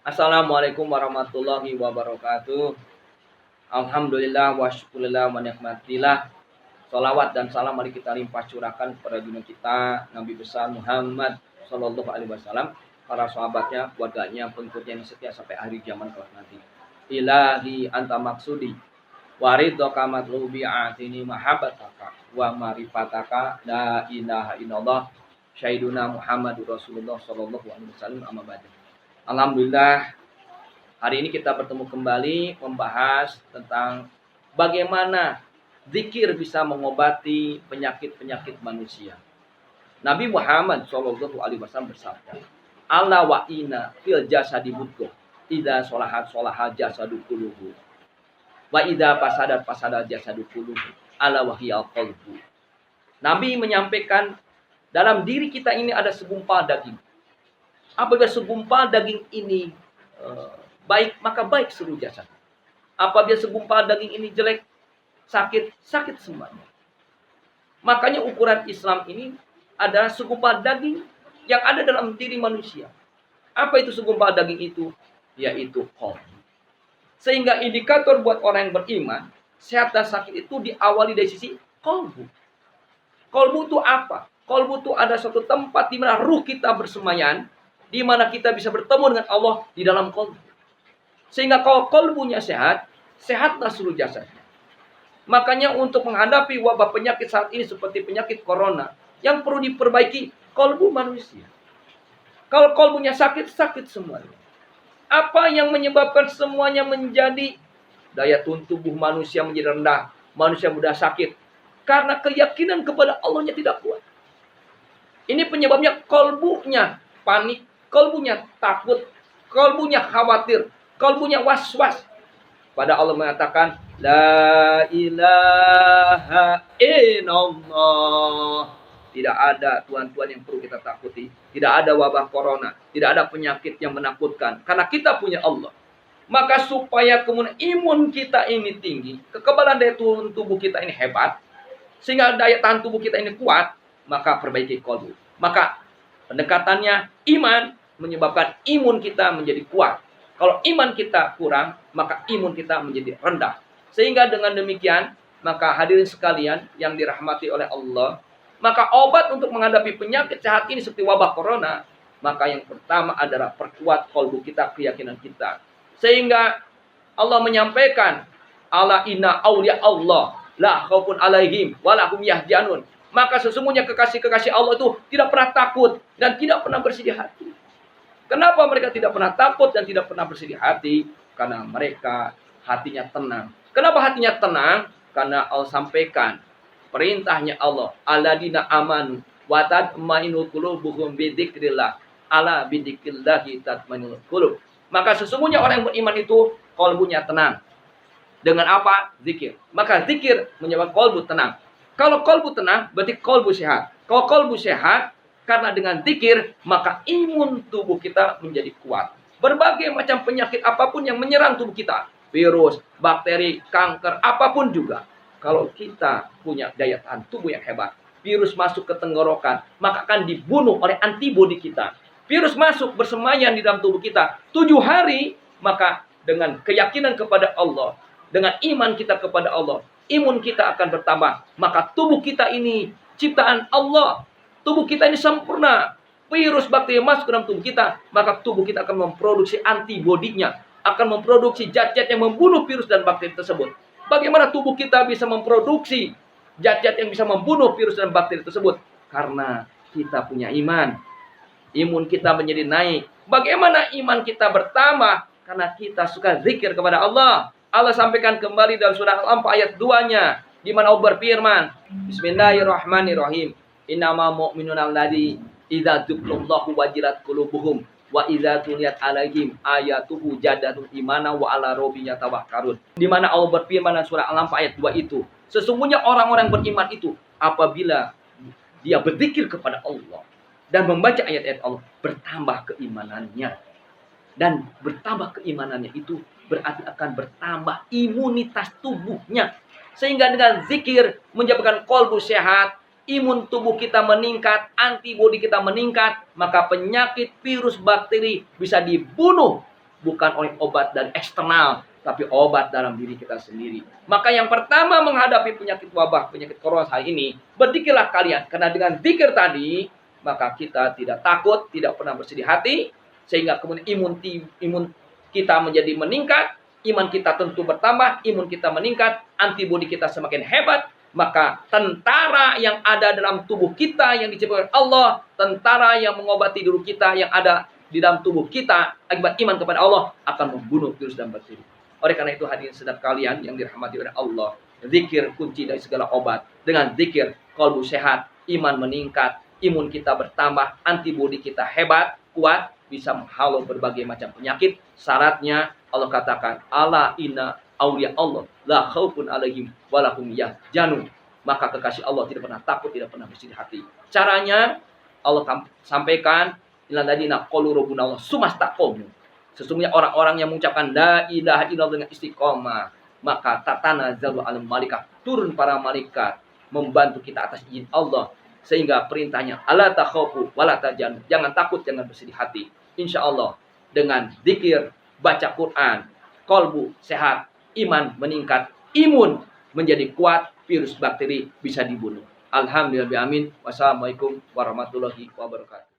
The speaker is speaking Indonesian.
Assalamualaikum warahmatullahi wabarakatuh. Alhamdulillah wa syukurillah wa nikmatillah. Salawat dan salam mari kita limpah curahkan kepada junjungan kita Nabi besar Muhammad sallallahu alaihi wasallam, para sahabatnya, keluarganya, pengikutnya yang setia sampai akhir zaman kelak nanti. Ilahi anta maksudi wa ridhaka matlubi atini mahabbataka wa marifataka la ilaha illallah syahiduna Muhammadur Rasulullah sallallahu alaihi wasallam amma ba'du. Alhamdulillah, hari ini kita bertemu kembali membahas tentang bagaimana zikir bisa mengobati penyakit-penyakit manusia. Nabi Muhammad SAW bersabda, "Ala wa inna fil jasadi mudghah, idza sholahat sholahal jasadu kulluhu, wa idza fasadat fasadat jasadu kulluhu, ala wa hiyal qalbu." Nabi menyampaikan dalam diri kita ini ada segumpal daging. Apabila segumpal daging ini baik, maka baik seluruh jasad. Apabila segumpal daging ini jelek, sakit semuanya. Makanya ukuran Islam ini adalah segumpal daging yang ada dalam diri manusia. Apa itu segumpal daging itu? Yaitu qalb. Sehingga indikator buat orang yang beriman, sehat dan sakit itu diawali dari sisi qalbu. Qalbu itu apa? Qalbu itu ada suatu tempat di mana ruh kita bersemayam, di mana kita bisa bertemu dengan Allah di dalam qalbu. Sehingga kalau qalbunya sehat, sehatlah seluruh jasadnya. Makanya untuk menghadapi wabah penyakit saat ini seperti penyakit corona, yang perlu diperbaiki qalbu manusia. Kalau qalbunya sakit, sakit semuanya. Apa yang menyebabkan semuanya menjadi daya tahan tubuh manusia menjadi rendah, manusia mudah sakit? Karena keyakinan kepada Allahnya tidak kuat. Ini penyebabnya qalbunya panik, qalbunya takut, qalbunya khawatir, qalbunya was-was. Pada Allah mengatakan, La ilaha illallah. Tidak ada Tuhan-Tuhan yang perlu kita takuti. Tidak ada wabah corona. Tidak ada penyakit yang menakutkan. Karena kita punya Allah. Maka supaya kemudian imun kita ini tinggi, kekebalan daya tahan tubuh kita ini hebat, sehingga daya tahan tubuh kita ini kuat, maka perbaiki qalbu. Maka pendekatannya iman menyebabkan imun kita menjadi kuat. Kalau iman kita kurang, maka imun kita menjadi rendah. Sehingga dengan demikian, maka hadirin sekalian yang dirahmati oleh Allah, maka obat untuk menghadapi penyakit saat ini seperti wabah corona, maka yang pertama adalah perkuat qalbu kita, keyakinan kita. Sehingga Allah menyampaikan, Ala inna awliya Allah la khaufun alaihim wa lahum yahzanun. Maka sesungguhnya kekasih-kekasih Allah itu tidak pernah takut dan tidak pernah bersedih hati. Kenapa mereka tidak pernah takut dan tidak pernah bersedih hati? Karena mereka hatinya tenang. Kenapa hatinya tenang? Karena Allah sampaikan perintahnya Allah, alladzina amanu wa tatmainu qulubuhum bidzikrillah, ala bidzikrillah tatmainul qulub. Maka sesungguhnya orang yang beriman itu qalbunya tenang. Dengan apa? Zikir. Maka zikir menyebabkan qalbu tenang. Kalau qalbu tenang, berarti qalbu sehat. Kalau qalbu sehat, karena dengan zikir, maka imun tubuh kita menjadi kuat. Berbagai macam penyakit apapun yang menyerang tubuh kita, virus, bakteri, kanker, apapun juga. Kalau kita punya daya tahan tubuh yang hebat, virus masuk ke tenggorokan, maka akan dibunuh oleh antibodi kita. Virus masuk bersemayam di dalam tubuh kita 7 hari, maka dengan keyakinan kepada Allah, dengan iman kita kepada Allah, imun kita akan bertambah. Maka tubuh kita ini ciptaan Allah. Tubuh kita ini sempurna. Virus bakteri masuk ke dalam tubuh kita, maka tubuh kita akan memproduksi antibodinya, akan memproduksi zat-zat yang membunuh virus dan bakteri tersebut. Bagaimana tubuh kita bisa memproduksi zat-zat yang bisa membunuh virus dan bakteri tersebut? Karena kita punya iman. Imun kita menjadi naik. Bagaimana iman kita bertambah? Karena kita suka zikir kepada Allah. Allah sampaikan kembali dalam surah Al-Anfal ayat 2-nya, di mana Allah berfirman, Bismillahirrahmanirrahim. Innama mu'minun alladzi idza dzukirallahu wajilat qulubuhum wa idza tuliyat alaihim ayatuhu zadatuhum imana wa ala rabbihim yatawakkalun. Di mana Allah berfirman dalam surah Al-Anfal ayat 2 itu, sesungguhnya orang-orang beriman itu apabila dia berzikir kepada Allah dan membaca ayat-ayat Allah, bertambah keimanannya. Dan bertambah keimanannya itu berarti akan bertambah imunitas tubuhnya. Sehingga dengan zikir menyebabkan qalbu sehat, imun tubuh kita meningkat, antibodi kita meningkat, maka penyakit, virus, bakteri bisa dibunuh bukan oleh obat dari eksternal, tapi obat dalam diri kita sendiri. Maka yang pertama menghadapi penyakit wabah, penyakit corona hari ini, berzikirlah kalian. Karena dengan zikir tadi, maka kita tidak takut, tidak pernah bersedih hati, sehingga kemudian imun kita menjadi meningkat, iman kita tentu bertambah, imun kita meningkat, antibodi kita semakin hebat, maka tentara yang ada dalam tubuh kita yang diciptakan Allah, tentara yang mengobati diri kita yang ada di dalam tubuh kita akibat iman kepada Allah akan membunuh virus dan bakteri. Oleh karena itu hadirin sedap kalian yang dirahmati oleh Allah, zikir kunci dari segala obat. Dengan zikir kalbu sehat, iman meningkat, imun kita bertambah, antibodi kita hebat, kuat, bisa menghalau berbagai macam penyakit. Syaratnya Allah katakan, ala inna aulia Allah la khaufun alaihim walahum yahzanun. Maka kekasih Allah tidak pernah takut, tidak pernah bersedih hati. Caranya Allah sampaikan, innal ladzina qalu rabbuna Allah tsumastaqamu. Sesungguhnya orang-orang yang mengucapkan la ilaha illallah dengan istiqomah, maka tatanazzalu alal malaikah, turun para malaikat membantu kita atas izin Allah, sehingga perintahnya ala takhafu wala tahzanu, jangan takut, jangan bersedih hati. Insyaallah dengan zikir, baca Quran, kalbu sehat, iman meningkat, imun menjadi kuat, virus bakteri bisa dibunuh. Alhamdulillah, amin. Wassalamualaikum warahmatullahi wabarakatuh.